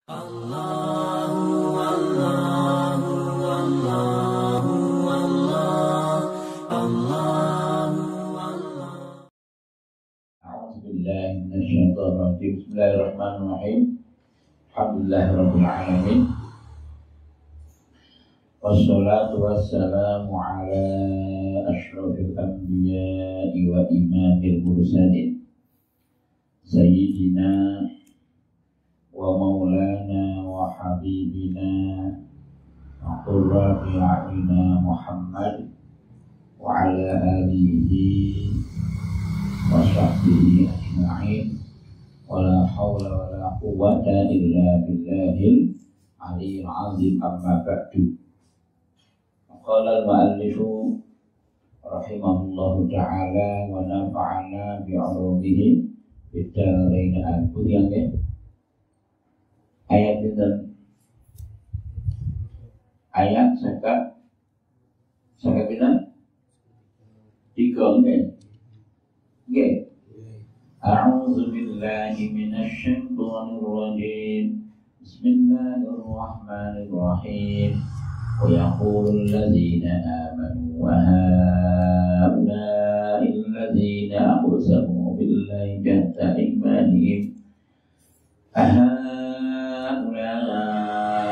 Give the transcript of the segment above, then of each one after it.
Allahu Allahu Allahu Allah Allahu Allah. A'udzu billahi minasyaitonir rajim. Bismillahirrahmanirrahim. Alhamdulillahirabbil alamin. Wassalatu wassalamu ala asyrafil anbiya'i wa imamil mursalin sayyidina wa maulana wa habibina wa qurrati a'yunina Muhammad wa ala alihi wa sahbihi ajma'in wa la hawla wa la quwwata illa billahil aliyyil azim. Amma ba'du. Qala al-mu'allifu rahimahullahu ta'ala wa nafa'ana bi'ulumihi fid dharain amin. Ayat itu ayat saka kita tiga nggih. A'udzu billahi minasy syaithanir rajim. Bismillahirrahmanirrahim. Wa yaqulul ladzina amanu wa haula'il ladzina aqsamu billahi jahda imanihim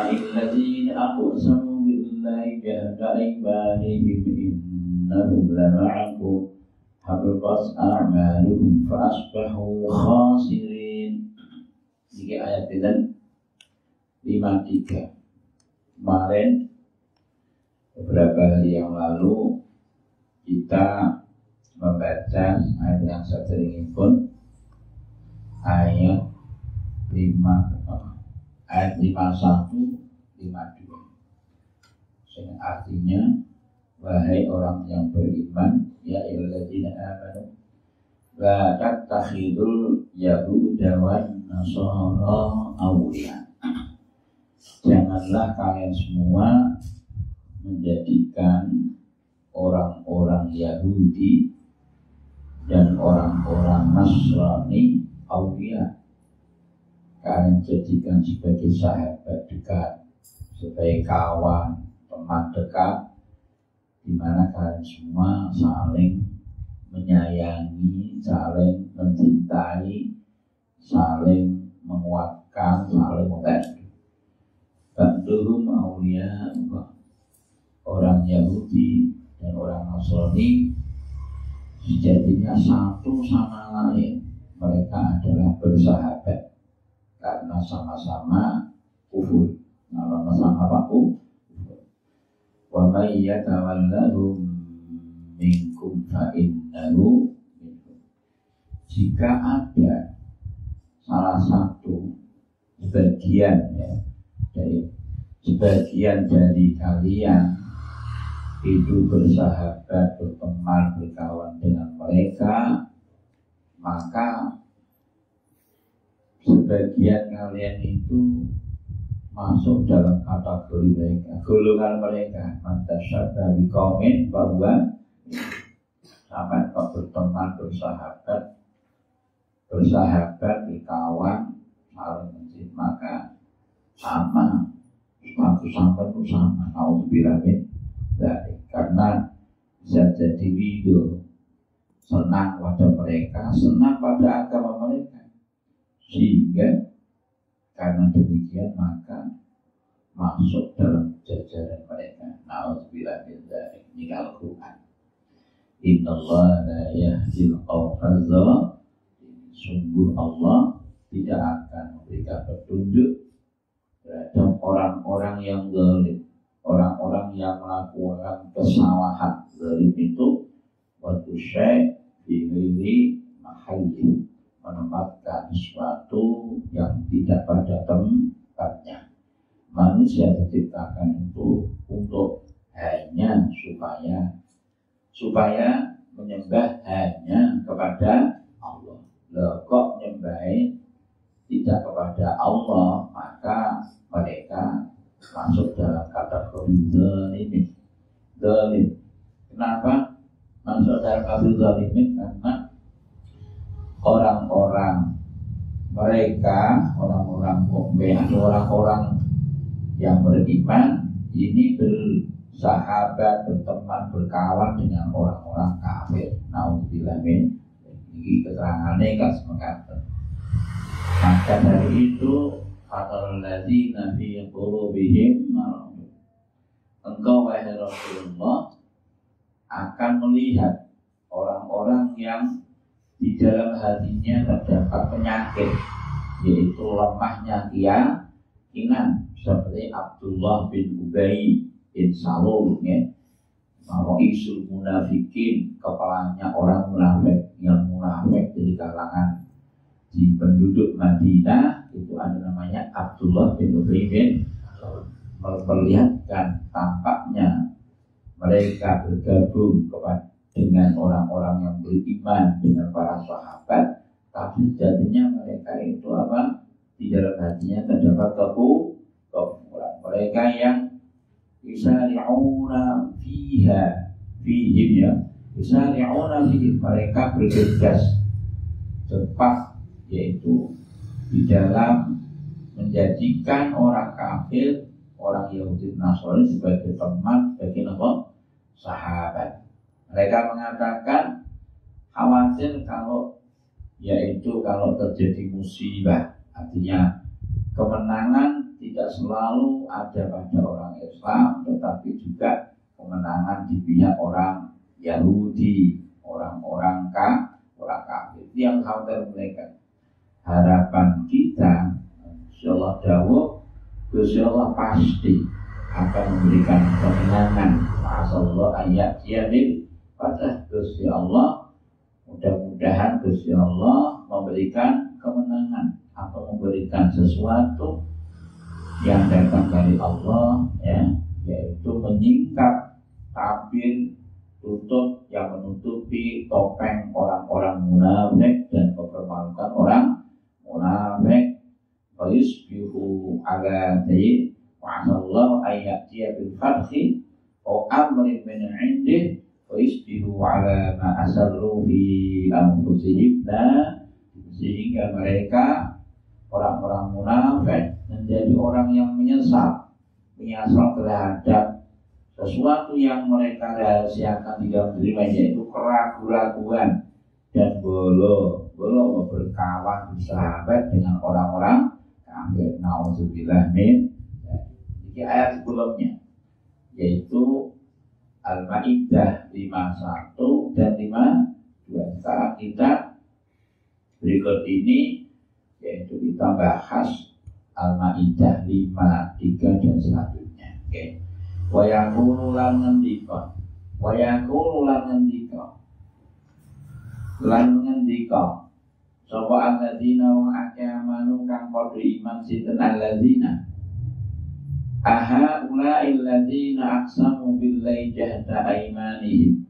الذين أقسموا بالله جهد أيمانهم إنهم لمعكم حبطت أعمالهم فأصبحوا خاسرين. Ini ayat 53. Kemarin beberapa hari yang lalu kita membaca ayat yang sering pun ayat 51, 52. Artinya, wahai orang yang beriman, ya ayyuhalladzina amanu la tattakhidul yahuda wan nasara awliya. Janganlah kalian semua menjadikan orang-orang Yahudi dan orang-orang Nasrani awliya. Kalian jadikan sebagai sahabat dekat, sebagai kawan, teman dekat, di mana kalian semua saling menyayangi, saling mencintai, saling menguatkan, saling membantu. Ba'duhum awliya, orang Yahudi dan orang Nasrani sejatinya satu sama lain. Mereka adalah bersahabat karena sama-sama kufur. Sama-sama apa? Kufur. Wa may yatawallahum minkum fa innahu minhum. Jika ada salah satu sebagian dari kalian itu bersahabat, berteman, berkawan dengan mereka, maka sebagian kalian itu masuk dalam kategori mereka, golongan mereka. Mantasyabbaha biqaumin bahwa sampai kau berteman, bersahabat, berkawan, saling mencintai, maka sama status sampai itu sama. Nauzubillah min dzalik. Karena bisa jadi ridho, senang pada mereka, senang pada agama mereka, sehingga karena demikian maka masuk dalam jajaran mereka. Nauzubillah min dzalik. Ini Al-Qur'an. Innallaha la yahdil qawmal zalimin. Sungguh Allah tidak akan memberikan petunjuk terhadap orang-orang yang zalim, orang-orang yang melakukan kesalahan. Zalim itu waktu syai' fi ghairi mahalli, menempatkan sesuatu yang tidak pada tempatnya. Manusia diciptakan untuk hanya supaya menyembah hanya kepada Allah. Kok nyembah tidak kepada Allah, maka mereka masuk dalam kategori zalim. Kenapa masuk dalam kategori zalim? Karena orang-orang mukmin mukmin, ada orang-orang yang beriman ini bersahabat, berteman, berkawan dengan orang-orang kafir. Nauzubillah min. Ini keterangannya kan semengkatan. Maka dari itu fatalladzina fi qulubihim marad. Engkau wahai Rasulullah akan melihat orang-orang yang di dalam hatinya terdapat penyakit, yaitu lemahnya keyakinan, seperti Abdullah bin Ubay bin Salul, ya, Ra'isul Munafikin, kepalanya orang munafik. Yang munafik dari kalangan di penduduk Madinah itu ada namanya Abdullah bin Ubay bin Salul. Memperlihatkan tampaknya mereka bergabung dengan orang-orang yang beriman, dengan para sahabat, tapi sejatinya mereka itu apa? Di dalam hatinya terdapat kekufuran. Mereka yang yusari'una fihim, ya, yusari'una fihim, mereka bergegas cepat, yaitu di dalam menjadikan orang kafir, orang Yahudi Nasrani sebagai teman, sebagai sahabat. Mereka mengatakan khawatir kalau terjadi musibah, artinya kemenangan tidak selalu ada pada orang Islam, tetapi juga kemenangan di pihak orang Yahudi, orang kafir. Itu yang khawatir mereka. Harapan kita, insyaallah dawuh, Gusti Allah pasti akan memberikan kemenangan. Masyaallah ayat yamin pada Gusti Allah. Mudah-mudahan Gusti Allah memberikan kemenangan atau memberikan sesuatu yang datang dari Allah, ya, yaitu menyingkap tabir tutup yang menutupi topeng orang-orang munafik dan mempermalukan orang munafik. Fayusbihu ala tayyib wa'asallahu ayyatiya bil fathi o amrin min indih fayusbihu ala ma asarru fi anfusihim. Sehingga mereka orang-orang munafik menjadi orang yang menyesal terhadap sesuatu yang mereka rahasiakan di dalam dirinya, yaitu keraguan-raguan dan bolo berkawan bersahabat dengan orang-orang kafir. Nauzubillah min. Ini ayat sebelumnya, yaitu Al-Maidah 51 dan 52. Sekarang kita berikut ini, yaitu kita bahas Al-Maidah 53 dan selanjutnya. Oke. Wa yaqulu lan ngendika sapa alladzina wa aqamanu kang padha iman sinten alladzina aha ulai alladzina aqsamu billahi jahda aymanihim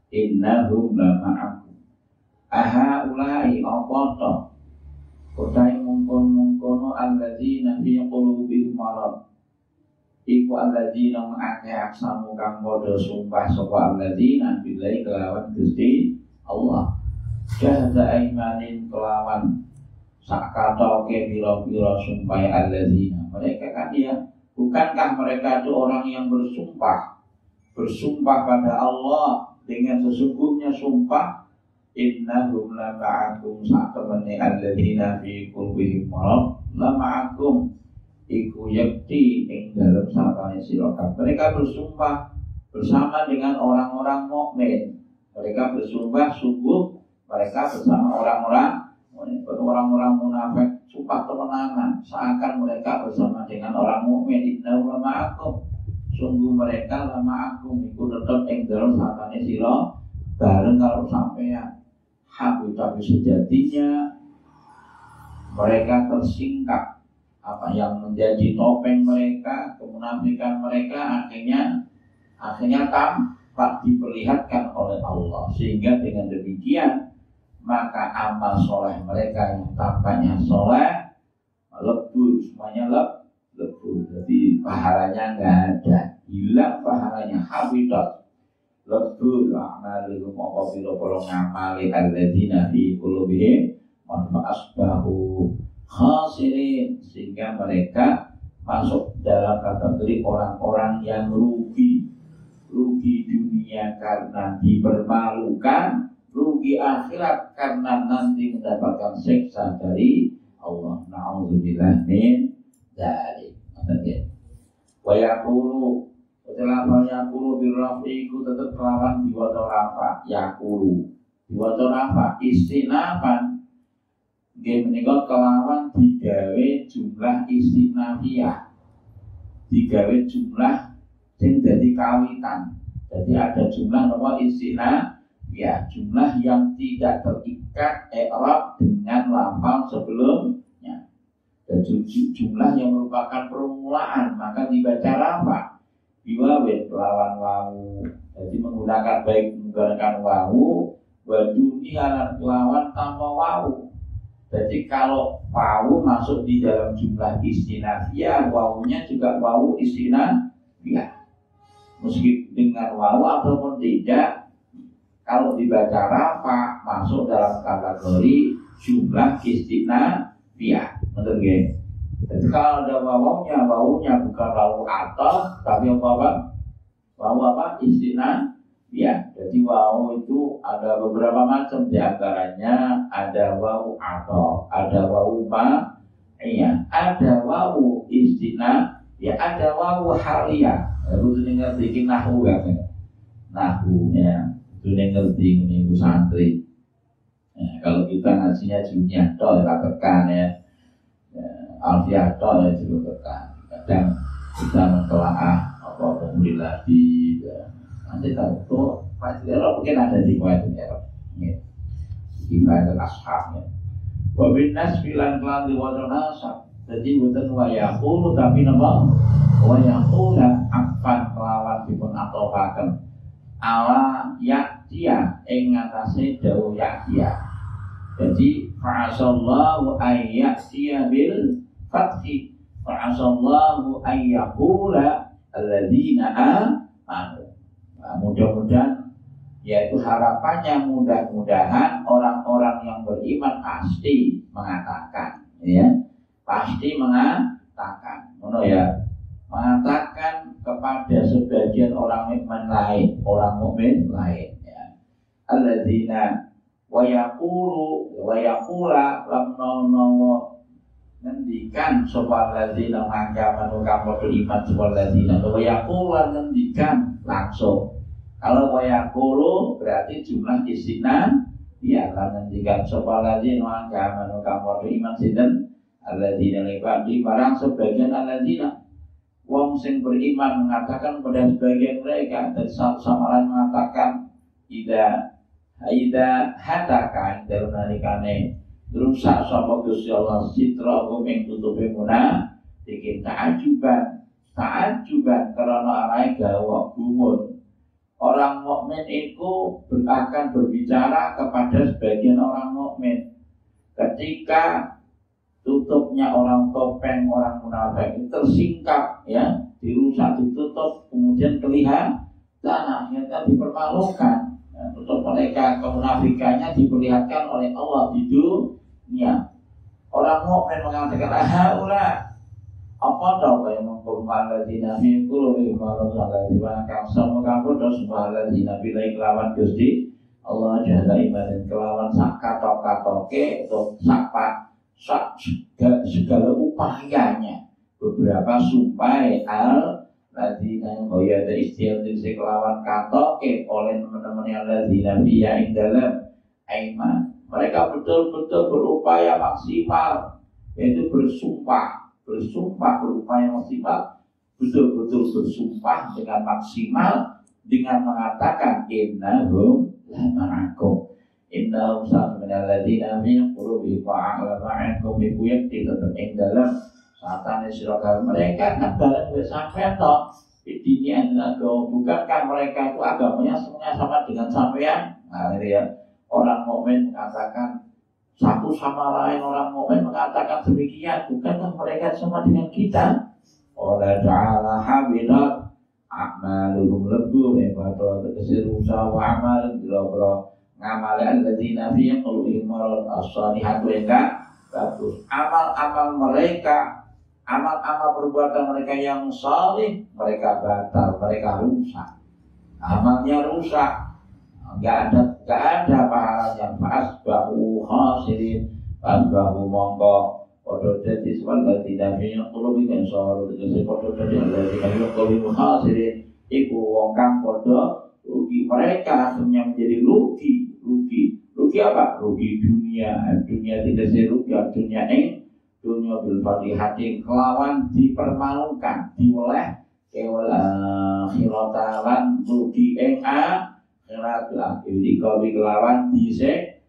innahum la ma'akum. Aha ulai apa to utai mungkon-mungkono alladzina fi qulubihim marad, iku alladzina ma'ake aksamu kang padha sumpah sapa alladzina billahi kelawan Gusti Allah, jahda aimanin kelawan sakatoke pira-pira sumpah alladzina. Mereka kan ya, bukankah mereka itu orang yang bersumpah pada Allah dengan sesungguhnya sumpah, innahum la ma'akum sa'tamani alladzina fi qulubihim marad la ma'akum iku yakti ing dalam sapane sira kabeh. Mereka bersumpah bersama dengan orang-orang mukmin. Mereka bersumpah sungguh mereka bersama orang-orang munafik, sumpah temenanan seakan mereka bersama dengan orang mukmin. Innahu ma'akum, sungguh mereka ma'akum iku tetep ing dalam sapane sira bareng kalau sampeyan. Tapi sejatinya mereka tersingkap. Apa yang menjadi topeng mereka, kemunafikan mereka akhirnya tampak diperlihatkan oleh Allah. Sehingga dengan demikian maka amal soleh mereka yang tampaknya soleh lebur, semuanya lebur. Jadi pahalanya nggak ada, hilang pahalanya, habitat. Lebur amalihum apa pira-pira ngamali alladzina fi qulubihim wa asbahu khasirin, sehingga mereka masuk dalam kategori orang-orang yang rugi dunia karena dipermalukan, rugi akhirat karena nanti mendapatkan siksa dari Allah. Na'udzubillah min dzalik. Wa yaqulu, setelah yaqulu birrafi iku tetep kelawan diwaca rafa, yaqulu diwaca rafa istinafan nggih menika kelawan digawe jumlah istinafiyah, digawe jumlah sing dadi kawitan. Jadi ada jumlah nomor istinafiyah, jumlah yang tidak terikat i'rab dengan lafal sebelumnya. Dan jumlah yang merupakan permulaan maka dibaca rafa biwawin kelawan wawu. Jadi menggunakan baik menggunakan wawu waduni alat kelawan tanpa wawu. Jadi kalau wawu masuk di dalam jumlah istinafiyah, wawunya juga wawu istinafiyah. Meski dengan wawu ataupun tidak, kalau dibaca rafa masuk dalam kategori jumlah istinafiyah. Betul nggih? Jadi kalau ada wawunya bukan wawu atau tapi apa? Wawu apa? Istinafiyah. Jadi wawu itu ada beberapa macam, di antaranya ada wawu atau, ada wawu ma, iya, ada wawu istinafiyah, ada wawu haliyah. Aku tuh ngerti nahwu kan? Nahwu ya, tuh ngerti ini santri. Ya, kalau kita ngajinya dunia toh ya tekan ya. Alfiah toh ya juga tekan. Kadang kita mentelaah apa alhamdulillah di nanti tahu tuh pasti Arab mungkin ada di kuat Arab. Ya. Di bahasa ashab ya. Wa bin nas filan kelan diwaca nasab. Jadi bukan wa yaqulu tapi napa? Wa yaqula afan kelawan dipun atofaken ala ya'tiya ing ngatasé dawuh ya'tiya. Jadi fa'asallahu ayya'tiya bil fathi fa'asallahu ayyaqula alladzina amanu. Nah, mudah-mudahan yaitu harapannya mudah-mudahan orang-orang yang beriman pasti mengatakan ya, pasti mengatakan mengatakan kepada sebagian orang mukmin lain, ya. Alladzina wa yaqula lamna ngendikan sapa alladzina mangkamanu kapodo iman sapa alladzina wa yaqula ngendikan langsung. Kalau wa yaqulu berarti jumlah istina ya lan ngendikan sapa alladzina mangkamanu kapodo iman sinten alladzina libadi barang sebagian alladzina wong sing beriman mengatakan pada sebagian mereka, dan satu sama lain mengatakan ida hataka dalam nalikane rusak sapa Gusti Allah sitra ing tutupe munafikin ta'ajuban karena arahe gawa gumun. Orang mukmin itu akan berbicara kepada sebagian orang mukmin ketika tutupnya orang topeng, orang munafik itu tersingkap ya, dirusak, ditutup, kemudian kelihatan akhirnya dipermalukan ya, tutup mereka kemunafikannya diperlihatkan oleh Allah di dunia. Orang mukmin mengatakan haula apa tahu kayak mengkumpul ladina min qulubi marad ladina kang sama kampur dos ladina bila kelawan Gusti Allah jalla iman kelawan sak katok-katoke atau segala upayanya beberapa supaya ladina yang ada istilah kelawan katoke oleh teman-teman yang ladina via ing dalam iman. Mereka betul-betul berupaya maksimal, yaitu bersumpah berupaya maksimal, betul-betul bersumpah dengan maksimal dengan mengatakan innahum la ma'akum. Innahum sa'minal ladina min qulubi fa'ala ma'akum iku yakti tetap ing dalam satane sira mereka kan bareng wis sampean to ini agama, bukankah mereka itu agamanya semuanya sama dengan sampean? Nah ini ya, orang mukmin mengatakan satu sama lain, orang mukmin mengatakan demikian, bukankah mereka sama dengan kita? Qala ta'ala habidat a'maluhum lebur ibadah tegese rusak wa amal bila ngamalan alladzina fi qulubihim marad as-salihatu enggak bagus. Amal-amal mereka, amal-amal perbuatan mereka yang saleh, mereka batal, mereka rusak. Amalnya rusak, nggak ada pahalanya. Fasbahu khasirin, fasbahu mongko podo dadi sebab tidak punya qulubi kan soal tegese podo dadi tidak qulubi khasirin. Iku wong kang podo rugi, mereka hanya menjadi rugi apa? Rugi dunia tidak rugi dunia dunia bil fatihati kelawan dipermalukan, dioleh kewal akhiratalan rugi akhirat akhiri kawi kelawan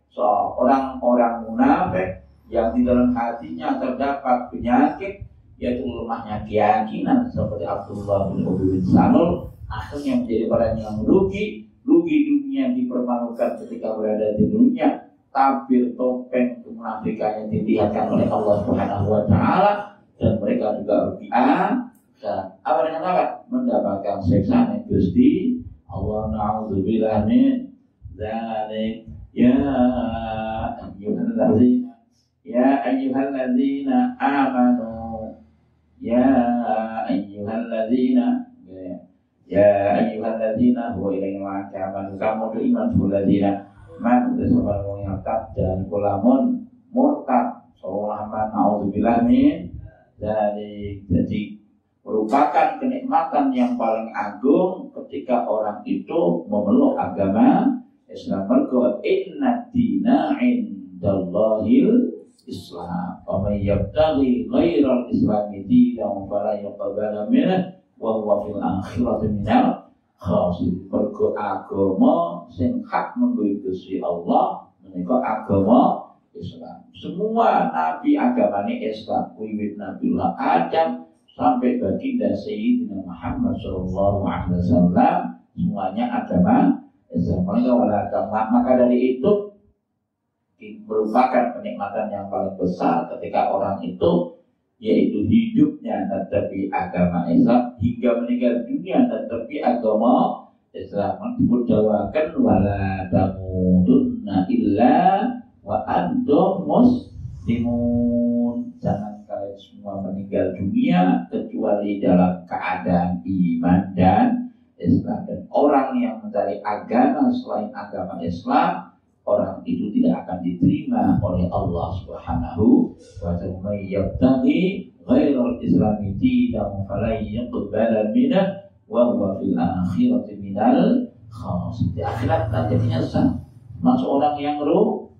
so orang-orang munafik yang di dalam hatinya terdapat penyakit, yaitu lemahnya keyakinan, seperti Abdullah bin Ubay bin Salul, akhirnya menjadi orang yang rugi dunia, dipermalukan ketika berada di dunia. Tabir topeng kemunafikannya dilihatkan oleh Allah Subhanahu wa taala, dan mereka juga rugi apa dengan apa? Mendapatkan siksaan Gusti Allah. Na'udzubillah min dzalik. Ya ayyuhalladzina amanu huwa ilaihi ma'akamanu kamu iman suladzina man udah yang dan kulamun murtad sawaman na'udzubillah min dzalik. Jadi merupakan kenikmatan yang paling agung ketika orang itu memeluk agama Islam. Mergo inna dina indallahil Islam. Wa may yabtaghi ghairal islami dinan fala yuqbala minhu wa huwa fil akhirati minal khasirin. Mergo agama sing hak menggo Gusti Allah menika agama Islam. Semua nabi agamane Islam, wiwit Nabiullah Adam sampai baginda Sayyidina Muhammad sallallahu alaihi wasallam, semuanya agama Islam. Maka dari itu merupakan kenikmatan yang paling besar ketika orang itu, yaitu hidupnya tetapi agama Islam, hingga meninggal dunia tetapi agama Islam. Dimudawakan wala tamutunna illa wa antum muslimun. Jangan kalian semua meninggal dunia kecuali dalam keadaan iman dan Islam. Dan orang yang mencari agama selain agama Islam, orang itu tidak akan diterima oleh Allah Subhanahu wa ta'ala. May yabtaghi ghairal islami dinan falan yuqbala minhu wa huwa fil akhirati minal khasirin. Di akhirat nanti menyesal, masuk orang yang rugi.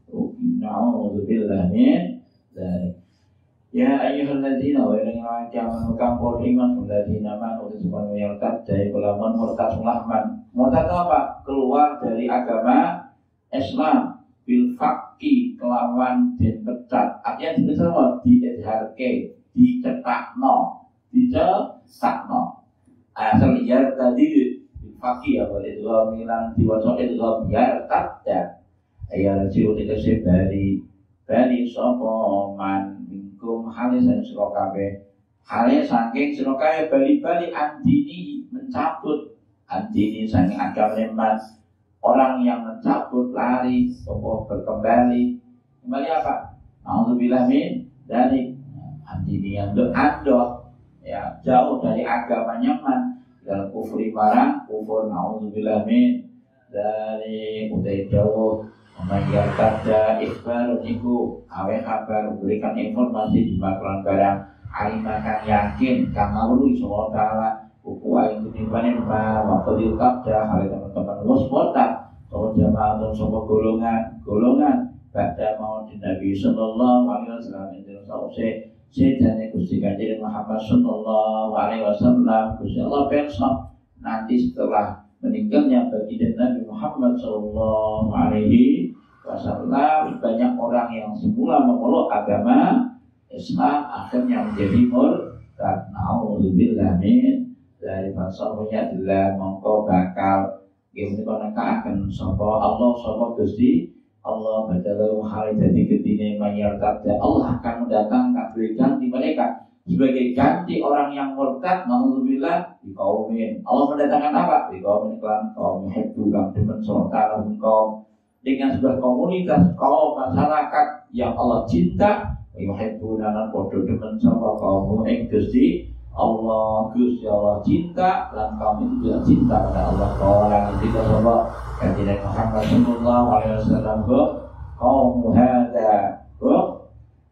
Na'udzubillah min dzalik. Ya ayyuhalladzina wa ilaihi amanu kampur iman alladzina amanu subhanahu wa ta'ala dari kelaman murtad sulahman. Murtad apa? Keluar dari agama Islam bil fakki kelawan den pecat. Artinya dipecat diizharke, dicetakno. Asal ya tadi bil fakki ya boleh dua milang diwaca itu biar tak. Ya rajul dikasih bari sapa man minkum halis sira kabeh. Halis saking sira kabeh bali-bali andini mencabut andini saking agama man. Orang yang mencabut, lari, atau berkembali apa? Na'udzubillah min dzalik. Andini yang andok, ya jauh dari agamanya man, dalam kufri barang, kufur na'udzubillah min dzalik. Udah jauh, mengajarkan ikhbar niku, awe kabar berikan informasi di maklan barang, alimakan yakin, kangawlu insyaallah taala. Buku ayat ini panen waktu diucapkan hari teman-teman waspotak kalau jamaah dan semua golongan pada mau di Nabi Sallallahu Alaihi Wasallam itu saya Gusti Kanjeng Muhammad Sallallahu Alaihi Wasallam Gusti Allah besok nanti setelah meninggalnya baginda Nabi Muhammad Sallallahu Alaihi Wasallam, banyak orang yang semula memeluk agama Islam akhirnya menjadi murtad. Na'udzubillah min dari fasahnya adalah mongko bakal game menika akan sapa Allah sapa Gusti Allah badalu hal jadi ketine mayartat. Allah akan mendatangkan berikan di mereka sebagai ganti orang yang murtad. Alhamdulillah di kaumin Allah mendatangkan apa? Di kaumin kelan kaum hadu kang demen sorta kaum dengan sebuah komunitas kaum masyarakat yang Allah cinta yuhibbuna lan padha demen sapa kaum ing Gusti Allah. Gusti Allah cinta lan kaum itu juga cinta pada Allah. Orang itu sapa kanjeng Muhammad sallallahu alaihi wasallam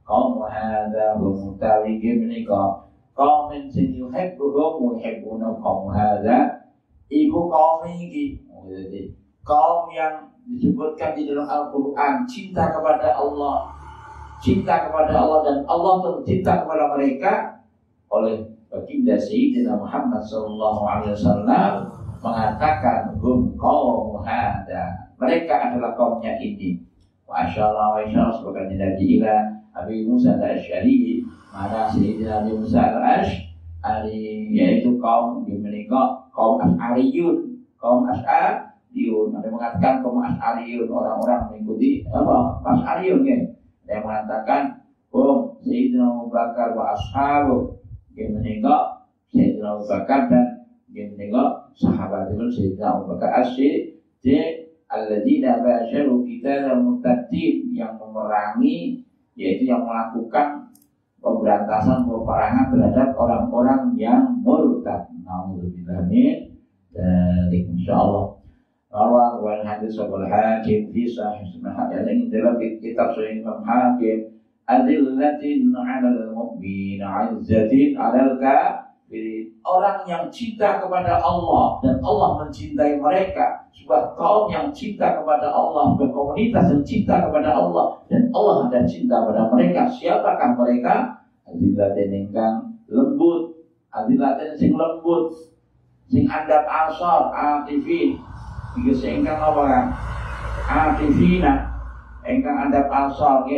kaum hada mutawi menika kaum sing yuhibbuna kaum hada iku kaum iki. Jadi kaum yang disebutkan di dalam Al-Quran cinta kepada Allah, dan Allah cinta kepada mereka. Oleh baginda Sayyidina Muhammad sallallahu alaihi wasallam mengatakan hum kaum hada, mereka adalah kaumnya ini. Wa asyara sebagai Nabi ila Abi Musa al-Asy'ari, mana Sayyidina Abi Musa al-Asy'ari yaitu kaum mereka kaum Asy'ariyun, ada mengatakan kaum Asy'ariyun, orang-orang mengikuti Asy'ariyun ya. Ada yang mengatakan Sayyidina Abu Bakar wa ashabu, mereka Sayyidina Abu Bakar dan mereka sahabat itu Sayyidina Abu Bakar As-Siddiq alladzina basyaru qitalal murtadin, yang memerangi, yaitu yang melakukan pemberantasan peperangan terhadap orang-orang yang murtad. Nauzubillah min dzalik. Insyaallah bahwa wal hadis wal hakim fi sahih sunnah yang dalam kitab Sahih Imam Hakim adillatin 'alal mu'min 'izzatin 'alal kafirin, orang yang cinta kepada Allah dan Allah mencintai mereka, sebuah kaum yang cinta kepada Allah, sebuah komunitas yang cinta kepada Allah dan Allah ada cinta pada mereka. Siapakah mereka? Adillatin ingkang lembut, adillatin sing lembut, sing andap asor atifin. Jika seingkang apa kan? Atifina, engkang adab ansor,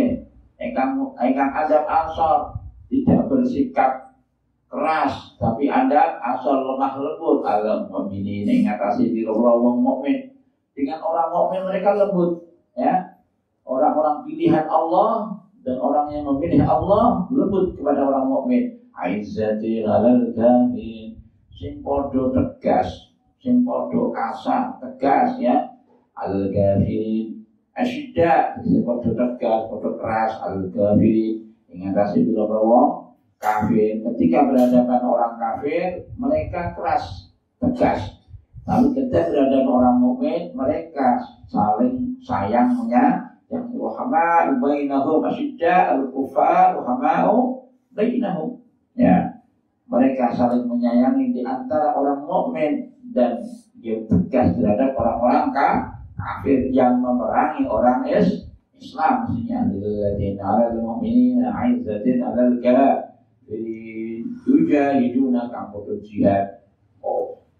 engkang adab ansor, tidak bersikap keras, tapi adab ansor lemah lembut. Alam mukminin mengatasi di orang mukmin. Dengan orang mukmin mereka lembut, ya. Orang-orang pilihan Allah dan orang yang memilih Allah lembut kepada orang mukmin. Aizzatil alal kafirin, sing podo tegas, sing podo kasar, tegas ya. Al-kafirin asyidda, sing podo tegas, podo keras. Al-kafirin ingatasi bila wong kafir. Ketika berhadapan orang kafir mereka keras, tegas. Lalu ketika berhadapan orang mukmin mereka saling sayangnya. Yang rahmah bainahum asyidda al-kufar rahmau bainahum, ya. Mereka saling menyayangi di antara orang mukmin dan dia tegas terhadap orang-orang kafir yang memerangi orang Islam. Maksudnya alladzina 'alal mu'minina 'izzatin 'alal kafirin yujahiduna kamu jihad.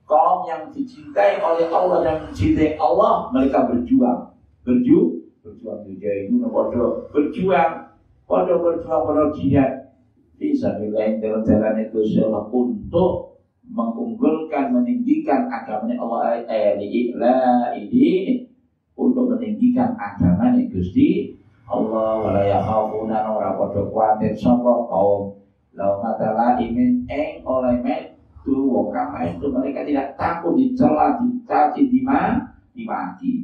Kaum yang dicintai oleh Allah dan mencintai Allah, mereka berjuang yujahiduna, berjuang jihad fisabilillah dalam jalan itu Allah untuk mengunggulkan, meninggikan agamanya Allah, untuk meninggikan agamanya Gusti Allah. Wala yakhafuna ora padha kuwatir sapa kaum laumata laimin ing oleh metu wong kafir itu, mereka tidak takut dicela, dicaci, dimaki,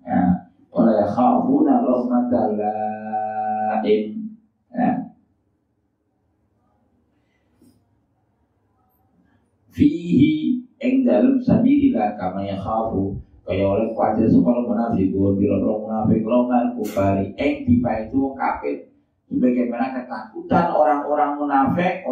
ya. Wala yakhafuna laumata laim, ya. Fihi ing dalem sabilillah kama yakhafu, kaya oleh kuatir sepuluh munafikun, biro-biro munafik longan kufari ing tiba itu kafir. Sebagaimana ketakutan orang-orang munafik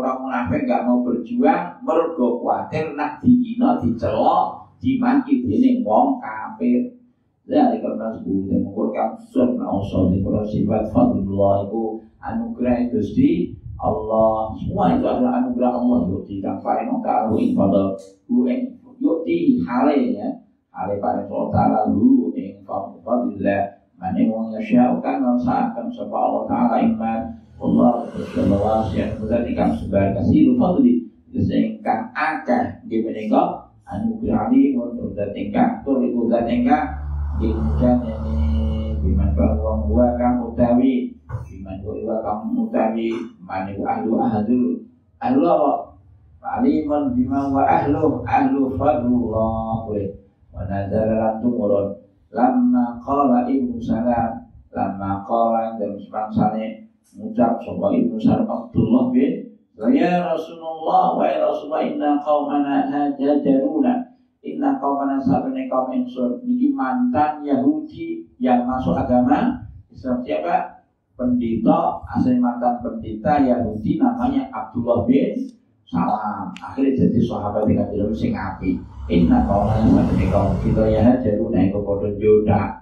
gak mau berjuang mergo kuatir nak dihina, dicelok, dimaki dening wong kafir. Dari karena sepuluh dan mengukurkan sunnah usul di sifat fadlullah itu anugerah Gusti Allah. Semua itu adalah anugerah Allah. Yukti kafain ta'ala infadal hu'in yukti halenya hale paling ta'ala hu'in fadlillah mani wong yasya'ukan nalsa'akan sebab Allah ta'ala iman Allah bersyallah wasi'an mudhatikan sebar kasiru fadli disingkan akah dimenikah anugerah alimun terdatingkah tuliku datingkah dimujan ini biman bahwa gua kamu utawi biman gua kamu utawi mani ahlu Allah aliman bima wa ahlu fadlullah wa nazala tumurun lamma qala ibnu salam lamma qala dalam sebangsane Ngucap sapa Ibnu Sa'd Abdullah bin ya Rasulullah wa ya Rasulullah inna qaumana hajajaruna inna qaumana sabene kaum ingsun niki mantan Yahudi yang masuk agama Islam. Siapa? Pendeta, asli mantan pendeta Yahudi namanya Abdullah bin Salam. Akhirnya jadi sahabat dengan ilmu sing apik. Inna qaumana sabene kaum kita ya hajaruna iku padha jodak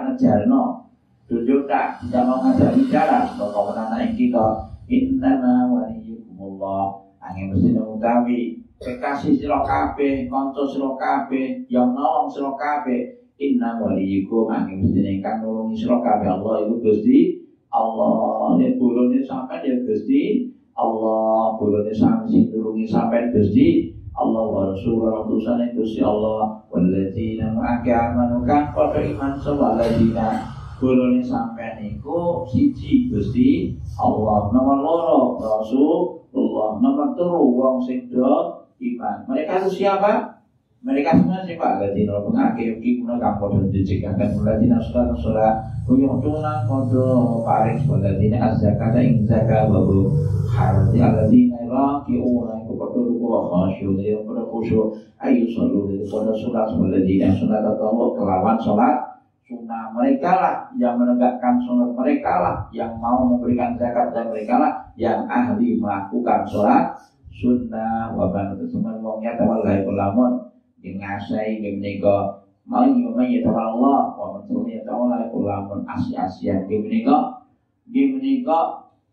ngejarno jodak tidak mau ngajak bicara kaum anak kita. Innama waliyukumullah angin mesti utawi kekasih sira kabeh kanca sira kabeh yang nolong sira kabeh. Inna waliyukum angin mesti kang nulungi sira kabeh Allah iku Gusti Allah. Nek bulune sampean ya Gusti Allah, bulune sampean sing nulungi sampean Gusti Allah wa rasulullah utusane Gusti Allah. Walladzina amanu kan padha iman sapa alladzina bulune sampean iku siji Gusti Allah, nomor loro Rasulullah, nomor telu wong sing do iman. Mereka itu siapa? Mereka semua siapa? Ladina pengake kimuna kang padha dijekaken ladina sura kuyung tuna padha paring ladina az-zakata ing zakat wa harati ladina raqiuna iku padha ruku khasyuk ya padha khusyuk ayu salu padha salat ladina salat tawu kelawan salat sunnah. Mereka lah yang menegakkan sholat, mereka lah yang mau memberikan zakat, dan mereka lah yang ahli melakukan sholat sunnah. Waban tersebut wongnya tawallai kulamun yang ngasai yang menikah mau nyumai Allah. Waban tersebut tawallai kulamun asy-asyan yang menikah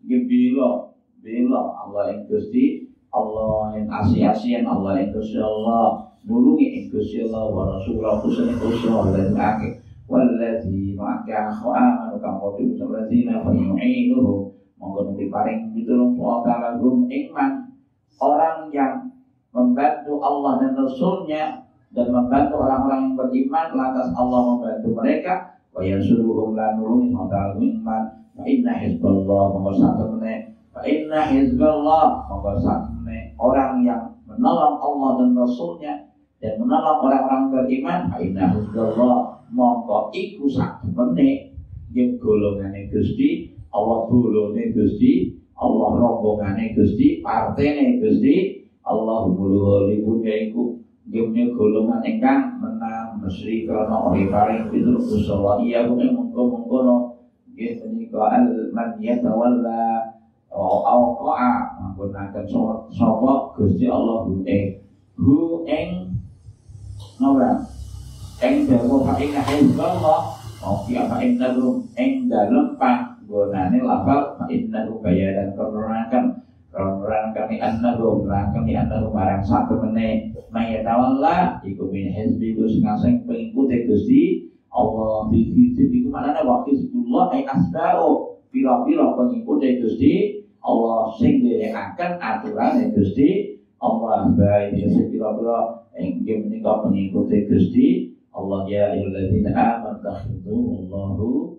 bila Allah yang Gusti Allah yang asy-asyan Allah yang Gusti Allah nulungi yang Gusti Allah wa rasulullah kusun yang Gusti Allah dan akhir wallazi ma'aka amanu kang qadu sabrazina fa yu'inuhu monggo diparing pitulung ta'ala gum iman. Orang yang membantu Allah dan Rasulnya dan membantu orang-orang yang beriman lantas Allah membantu mereka wa yansuruhum lan nulungi ta'ala iman. Fa inna hizballah monggo satune fa inna hizballah monggo satune orang yang menolong Allah dan Rasulnya dan menolong orang-orang beriman. Fa inna hizballah mongko iku sakmene yen golongane Gusti Allah, golongane Gusti Allah, rombongane Gusti, partene Gusti Allah. Mulihipun yaiku nggih golongan ingkang menang mesri krana ori paring pitulung Gusti Allah. Iya mongko nggih menika al man yatawalla qa'a manggonaken sapa Gusti Allah hu ing nora eng dawa fa inna hizballah mau apa inna rum eng dalem panggonane lafal fa inna bayaran koronakan kami annahum barang satemene mayatawalla iku min hizbi Gusti sing pengikuti Gusti Allah. Hizbi iku maknane wa hizbullah ai asba'u pira-pira pengikuti Gusti Allah sing direkaken aturane Gusti Allah. Baik sing pira-pira inggih menika pengikuti Gusti Allah. Ya ayyuhalladzina amanu takhudhu Allahu